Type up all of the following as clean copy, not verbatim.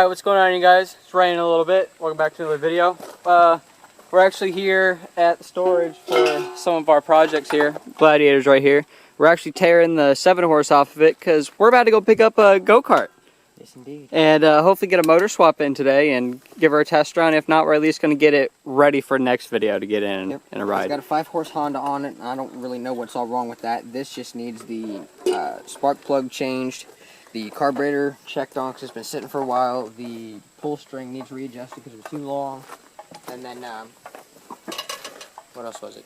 Alright, what's going on, you guys? It's raining a little bit. Welcome back to another video. We're actually here at the storage for some of our projects here. Gladiator's right here. We're actually tearing the 7-horse off of it because we're about to go pick up a go-kart. Yes, indeed. And hopefully get a motor swap in today and give her a test run. If not, we're at least going to get it ready for next video to get in and a ride. It's got a 5-horse Honda on it. I don't really know what's all wrong with that. This just needs the spark plug changed. The carburetor checked on because it's been sitting for a while. The pull string needs readjusted because it was too long. And then, what else was it?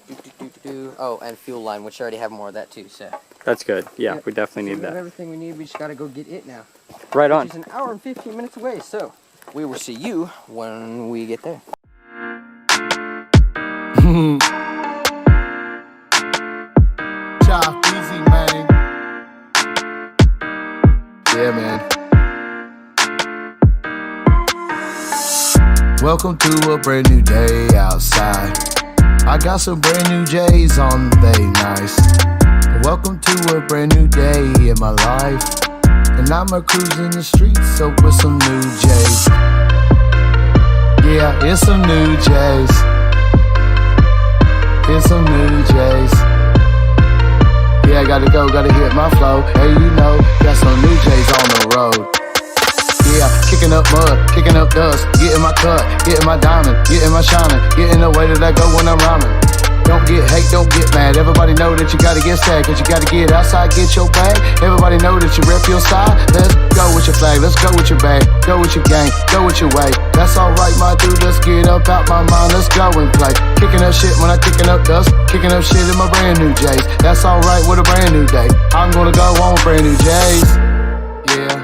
Oh, and fuel line, which I already have more of that too, so. That's good. Yeah, we definitely need that. We have everything we need. We just got to go get it now. Right on. Which is an hour and 15 minutes away, so we will see you when we get there. Chop easy, man. Yeah, man. Welcome to a brand new day outside. I got some brand new J's on, they nice. Welcome to a brand new day in my life. And I'm a cruising the streets up with some new J's. Yeah, it's some new J's. It's some new J's. Yeah, gotta go, gotta hit my flow. Hey, you know, got some new J's on the road. Yeah, kicking up mud, kicking up dust, getting my cut, getting my diamond, getting my shining, getting the way that I go when I'm rhyming. Don't get hate, don't get mad. Everybody know that you gotta get sad, cause you gotta get outside, get your bag. Everybody know that you rep your side. Let's go with your flag, let's go with your bag, go with your gang, go with your way. That's alright, my dude, let's get up out my mind, let's go and play. Kicking up shit when I kicking up dust, kicking up shit in my brand new J's. That's alright with a brand new day. I'm gonna go on brand new J's. Yeah,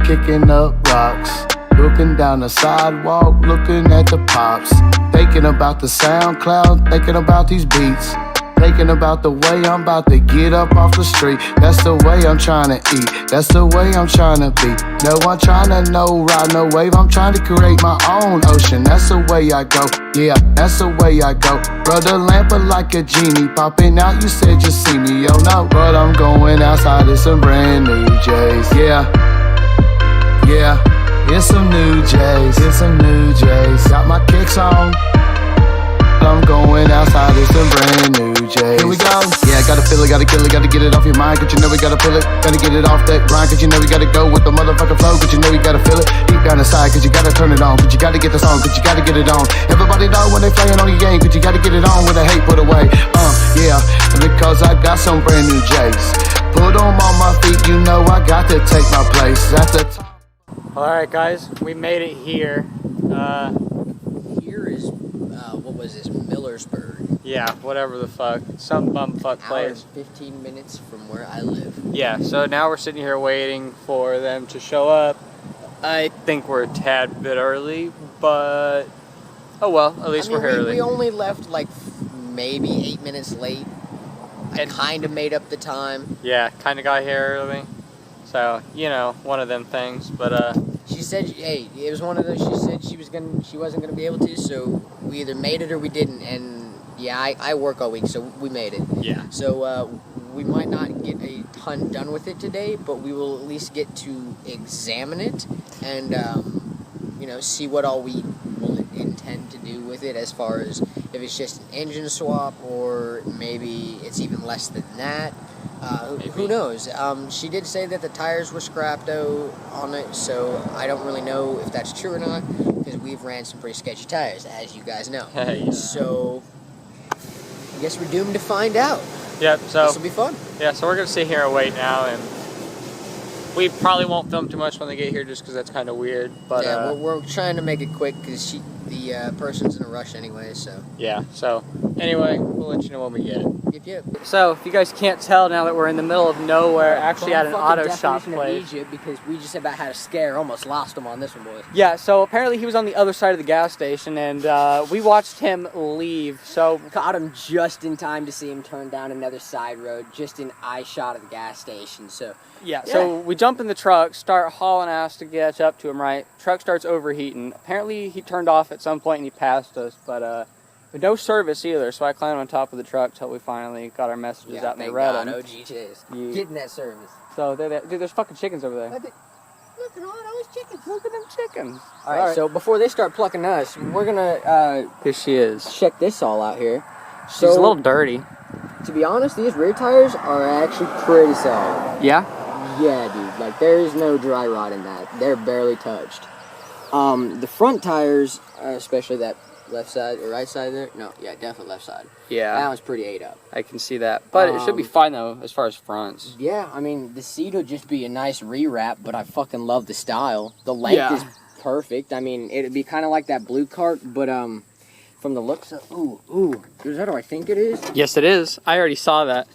kicking up rocks, looking down the sidewalk, looking at the pops. Thinking about the SoundCloud, thinking about these beats. Thinking about the way I'm about to get up off the street. That's the way I'm trying to eat, that's the way I'm trying to be. No, I'm trying to ride no wave, I'm trying to create my own ocean. That's the way I go, yeah, that's the way I go. Brother Lamper like a genie, popping out, you said you see me, oh no. But I'm going outside, it's some brand new J's, yeah. Yeah, it's some new J's, it's some new J's. Got my kicks on, I'm going outside, it's some brand new J's. Here we go. Yeah, gotta feel it, gotta kill it, gotta get it off your mind, cause you know we gotta feel it. Gotta get it off that grind, cause you know we gotta go with the motherfucking flow, cause you know you gotta feel it. Deep down inside, cause you gotta turn it on, cause you gotta get the song, cause you gotta get it on. Everybody know when they playing on your game, cause you gotta get it on with the hate put away. Yeah, because I got some brand new J's. Put them on my feet, you know I got to take my place at the top. Alright guys, we made it here. Here is, what was this, Millersburg. Yeah, whatever the fuck. Some bumfuck place. 15 minutes from where I live. Yeah, so now we're sitting here waiting for them to show up. I think we're a tad bit early, but oh well, at least we're here early. We only left like maybe 8 minutes late. I kind of made up the time. Yeah, kind of got here early. So, you know, one of them things, but she said, hey, it was one of those, she said she wasn't gonna be able to, so we either made it or we didn't, and yeah, I work all week, so we made it. Yeah. So, we might not get a ton done with it today, but we will at least get to examine it and, you know, see what all we will intend to do with it as far as if it's just an engine swap or maybe it's even less than that. Who knows? She did say that the tires were scrapped out on it, so I don't really know if that's true or not, because we've ran some pretty sketchy tires, as you guys know. Yeah. So, I guess we're doomed to find out. Yep, so this will be fun. Yeah, so we're gonna sit here and wait now, and we probably won't film too much when they get here, just because that's kind of weird. But yeah, we're trying to make it quick because the person's in a rush anyway. So yeah. So anyway, we'll let you know when we get it. Yep. So if you guys can't tell now that we're in the middle of nowhere, actually at an auto shop place. Egypt, because we just about had a scare, almost lost him on this one, boys. Yeah. So apparently he was on the other side of the gas station, and we watched him leave. So caught him just in time to see him turn down another side road, just in eye shot of the gas station. So yeah. So we jump in the truck, start hauling ass to catch up to him. Right. Truck starts overheating. Apparently he turned off at some point and he passed us, but no service either, so I climbed on top of the truck till we finally got our messages out and they read them. OG Chase. Getting that service. So, dude, there's fucking chickens over there. fucking hot. Always chickens. Look at them chickens. All right, so before they start plucking us, we're gonna Here she is. check this all out here. She's So, a little dirty. to be honest, these rear tires are actually pretty solid. Yeah? Yeah, dude. Like, there is no dry rot in that. They're barely touched. The front tires, especially that left side or right side there. No, yeah, definitely left side. That Yeah, one's pretty ate up. I can see that. But it should be fine, though, as far as fronts. Yeah, I mean, the seat would just be a nice rewrap, but I fucking love the style. The length Yeah. is perfect. I mean, it'd be kind of like that blue cart, but from the looks of, is that what I think it is? Yes, it is. I already saw that.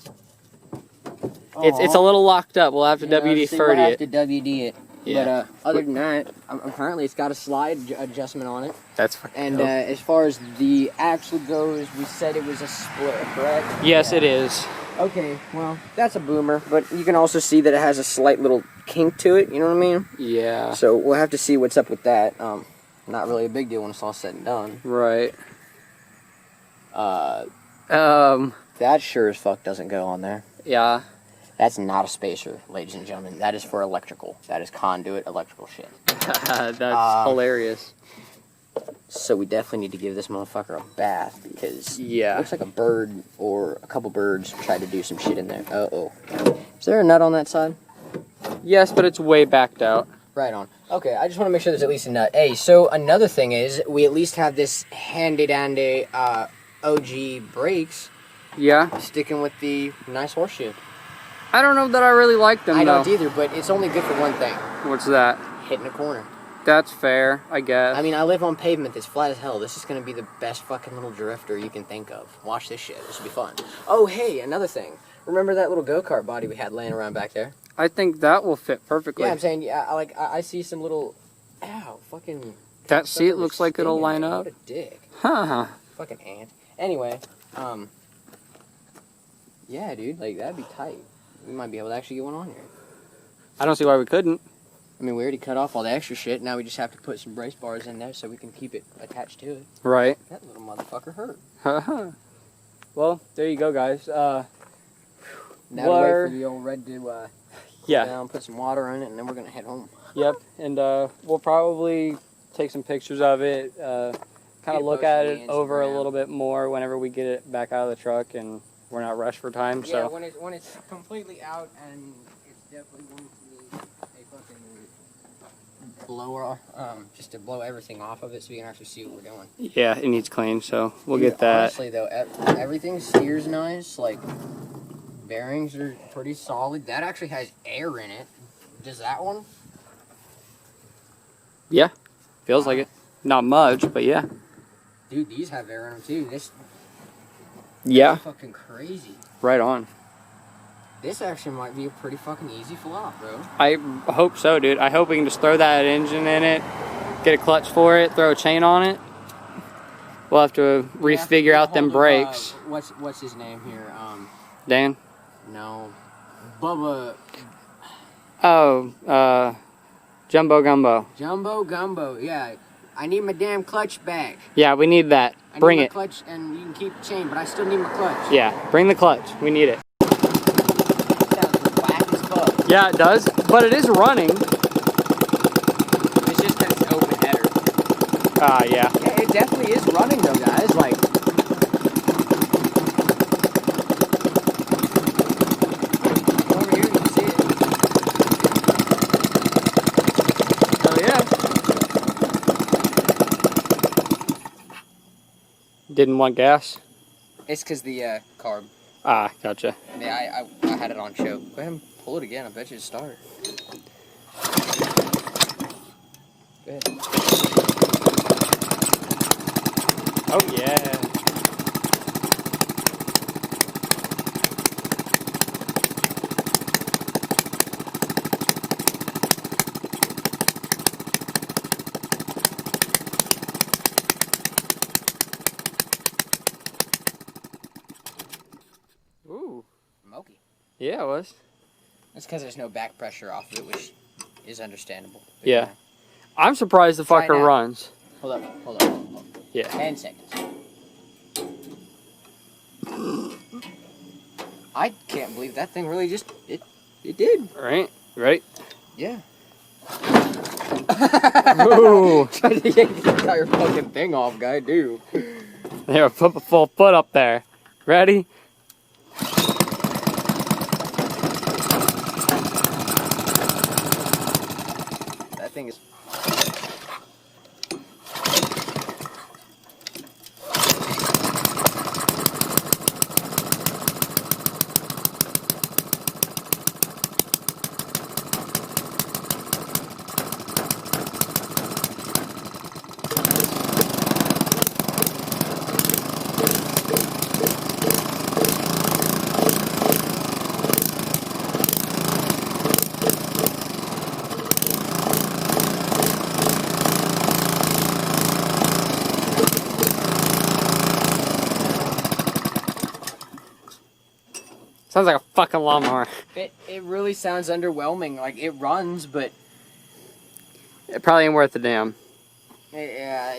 It's a little locked up. We'll have to We'll WD-30 have it. to WD it. Yeah. But other than that, apparently it's got a slide adjustment on it. That's fucking And dope. as far as the axle goes, we said it was a split, correct? Yes, it is. Okay, well, that's a boomer, but you can also see that it has a slight little kink to it, you know what I mean? Yeah. So we'll have to see what's up with that. Not really a big deal when it's all said and done. Right. That sure as fuck doesn't go on there. Yeah. That's not a spacer, ladies and gentlemen. That is for electrical. That is conduit electrical shit. That's hilarious. So we definitely need to give this motherfucker a bath because it Yeah. looks like a bird or a couple birds tried to do some shit in there. Uh-oh. Is there a nut on that side? Yes, but it's way backed out. Right on. Okay, I just want to make sure there's at least a nut. Hey, so another thing is we at least have this handy-dandy OG brakes Yeah. sticking with the nice horseshoe. I don't know that I really like them, I though. don't either, but it's only good for one thing. What's that? Hitting a corner. That's fair, I guess. I mean, I live on pavement that's flat as hell. This is going to be the best fucking little drifter you can think of. Watch this shit. This will be fun. Oh, hey, another thing. Remember that little go-kart body we had laying around back there? I think that will fit perfectly. Yeah, I'm saying, yeah, I see some little... Ow, fucking... That seat looks like it'll stinging line me. up. What a dick. Huh. Fucking ant. Anyway, yeah, dude, like, that'd be tight. We might be able to actually get one on here. I don't see why we couldn't. I mean, we already cut off all the extra shit. Now we just have to put some brace bars in there so we can keep it attached to it. Right. That little motherfucker hurt. Well, there you go, guys. Now we wait Where- for the old red to cool Yeah. down, put some water in it, and then we're gonna head home. Yep. And we'll probably take some pictures of it, kind Get of look posted at on it the over a Instagram. little bit more whenever we get it back out of the truck and we're not rushed for time. Yeah, So when it's completely out and it's definitely going to need a fucking blower, just to blow everything off of it so we can actually see what we're doing. yeah, it needs clean. So we'll Dude, get that. Honestly, though, everything steers nice. Like, bearings are pretty solid. That actually has air in it. Does that one? Yeah. Feels like it. Not much, but yeah. Dude, these have air in them too. This Yeah. is fucking crazy. Right on. This actually might be a pretty fucking easy flop, bro. I hope so, dude. I hope we can just throw that engine in it, get a clutch for it, throw a chain on it. We'll have to refigure out them brakes. What's his name here? Dan? No, Bubba Oh, Jumbo Gumbo. Jumbo Gumbo. Yeah, I need my damn clutch back. Yeah, we need that. I Bring need my it. clutch, and you can keep the chain, but I still need my clutch. Yeah, bring the clutch. We need it. Sounds whack as fuck. Yeah, it does, but it is running. It's just that it's open header. Yeah. Yeah, it definitely is running though, guys. Like, over here you can see it. Oh, yeah. Didn't want gas? It's because the carb. Ah, gotcha. Yeah, I had it on choke. Go ahead and pull it again. I bet you it'll start. Go ahead. Oh, yeah. Ooh. Smoky. Yeah, it was. That's because there's no back pressure off of it, which is understandable. But Yeah. I'm surprised the Try fucker now. runs. Hold up, hold up, hold up. Yeah. 10 seconds. I can't believe that thing really just, it did. All right. You ready? Yeah. Ooh. Tried to get the entire fucking thing off, guy, dude. There, put the full foot up there. Ready? That thing is. Sounds like a fucking lawnmower. It really sounds underwhelming. Like, it runs, but It probably ain't worth the damn. yeah,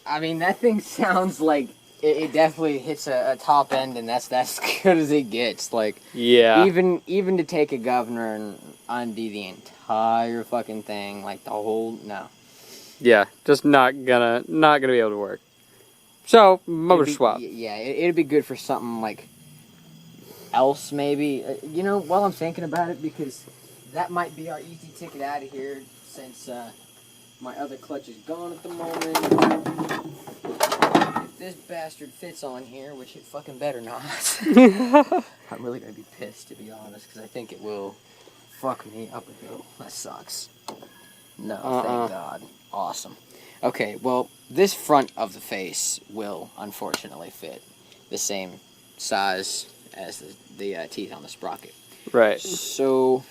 I mean, that thing sounds like it definitely hits a top end, and that's as good as it gets. Like, Yeah. even to take a governor and undo the entire fucking thing, like the whole no. Yeah. Just not gonna be able to work. So, motor It'd be- swap. Yeah, it'd be good for something like else, maybe. You know, while I'm thinking about it, because that might be our easy ticket out of here, since my other clutch is gone at the moment. If this bastard fits on here, which it fucking better not, I'm really gonna be pissed, to be honest, because I think it will fuck me up a hill. That sucks. No, thank God. Awesome. Okay, well, this front of the face will unfortunately fit the same size as the teeth on the sprocket. Right. So,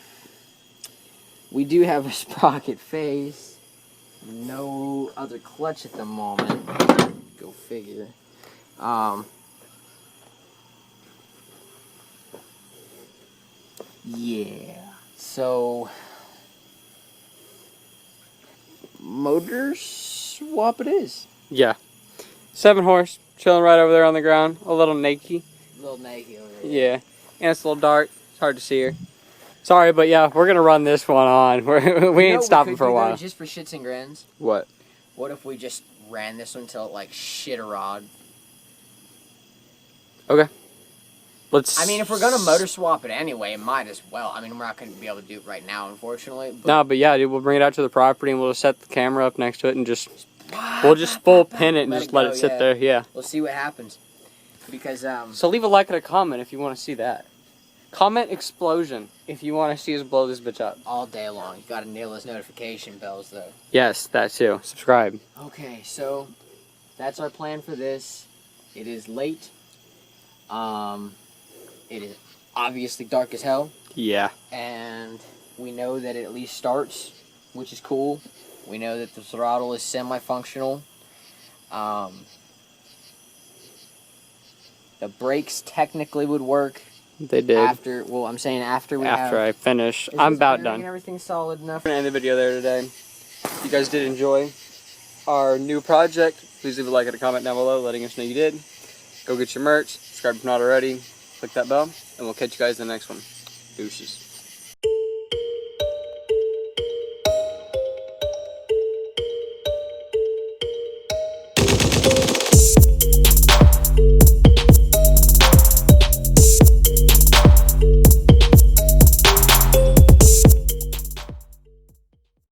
we do have a sprocket face. No other clutch at the moment. Go figure. Yeah. So, motor swap it is. Yeah. 7 horse, chilling right over there on the ground. A little naked. Little naked over there. Yeah. And it's a little dark. It's hard to see her. Sorry, but yeah, we're gonna run this one on. We You know ain't what stopping we could for a do, though, while. just for shits and grins. What? What if we just ran this one till it like shit a rod? Let's. I mean, if we're gonna motor swap it anyway, might as well. I mean, we're not gonna be able to do it right now, unfortunately. But No, but yeah, dude, we'll bring it out to the property and we'll just set the camera up next to it and we'll just full pin it and just let go, it sit yeah. there. Yeah. We'll see what happens. Because So leave a like and a comment if you want to see that. Comment explosion if you want to see us blow this bitch up. all day long, you gotta nail those notification bells, though. Yes, that too. Subscribe. Okay, so that's our plan for this. It is late. It is obviously dark as hell, Yeah. and we know that it at least starts, which is cool. We know that the throttle is semi-functional. The brakes technically would work They did. after. Well, I'm saying after we After have. I finish. Is I'm this about bearing done. and everything's solid enough. We're gonna end the video there today. If you guys did enjoy our new project, please leave a like and a comment down below letting us know you did. Go get your merch, subscribe if not already, click that bell, and we'll catch you guys in the next one. Deuces.